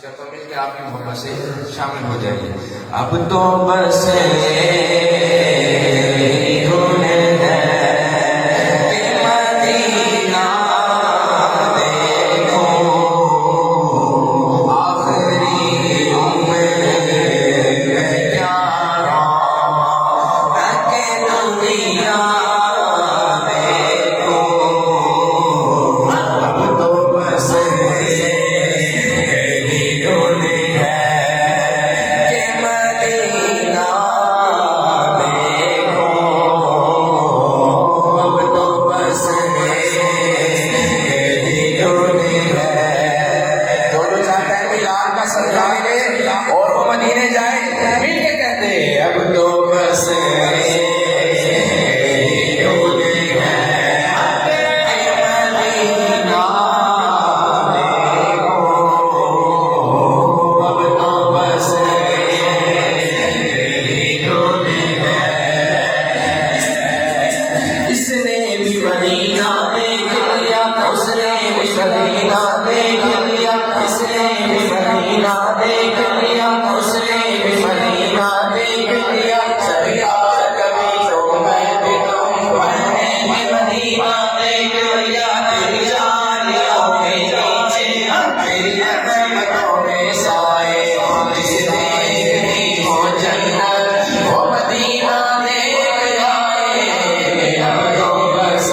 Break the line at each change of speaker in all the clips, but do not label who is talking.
करता हूँ, मिलकर आपकी मोहब्बत से शामिल हो जाइए। अब तो बस और वो मदीने जाए, मिल के कहते अब तो बस इसने भी मदीना देख लिया, उसने भी मदीना देख लिया, इसने भी मदीना देख लिया, उसने भी मदीना देख लिया। सरकार कभी तो मैं भी तो मैंने भी मदीना देख लिया। तेरी जानियों के नीचे तेरी रहमतों में साए, जिसने देखी हो जन्नत वो मदीना देख आए। अब तो बस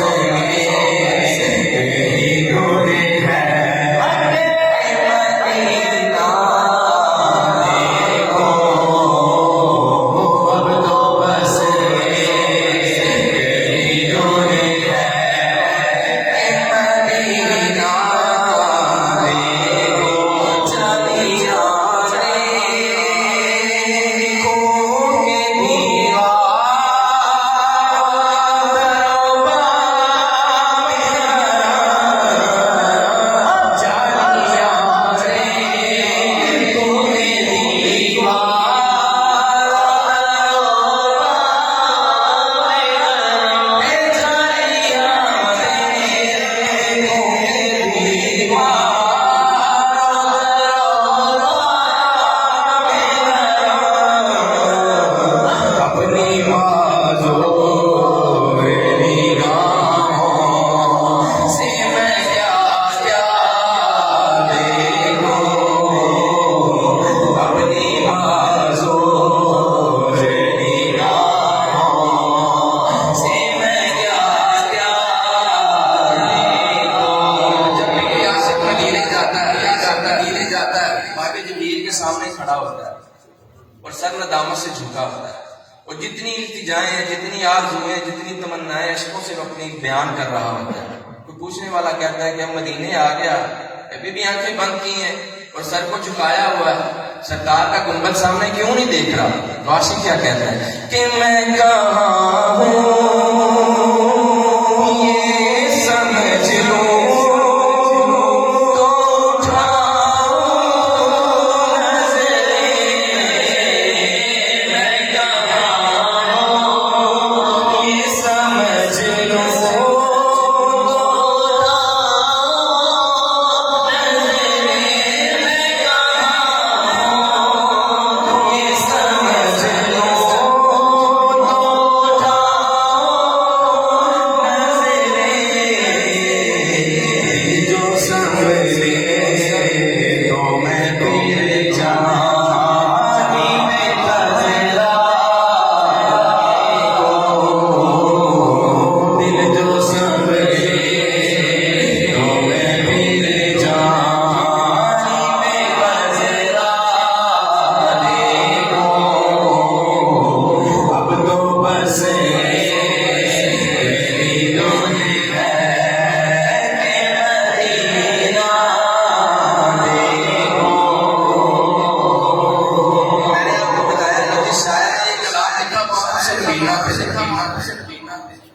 सामने खड़ा होता है और सर नदामत से झुका होता है, और जितनी इल्तिजाएं हैं, जितनी आरज़ुएं, जितनी तमन्नाएं अशकों से अपनी बयान कर रहा होता है। तो पूछने वाला कहता है कि हम मदीने आ गया, अभी भी आंखें बंद की हैं और सर को झुकाया हुआ है, सरकार का गुंबद सामने क्यों नहीं देख रहा? तो आशिक क्या कहता है कि मैं कहाँ हूँ ये समझ लो,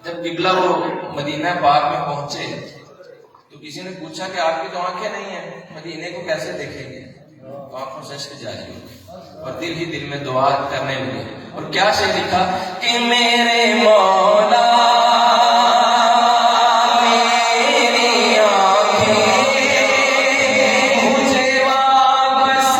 जब किबला वो मदीना पाक में पहुंचे तो किसी ने पूछा कि आपकी तो आंखें नहीं है, मदीने को कैसे देखेंगे? तो आंखों से अश्क जारी हो गए और दिल ही दिल में दुआ करने लगे। और क्या शेर लिखा कि मेरे मौला मेरी आंखें मुझे वापस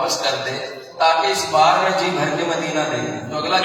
वापस कर दे, ताकि इस बार में जी भर के मदीना देखें। तो अगला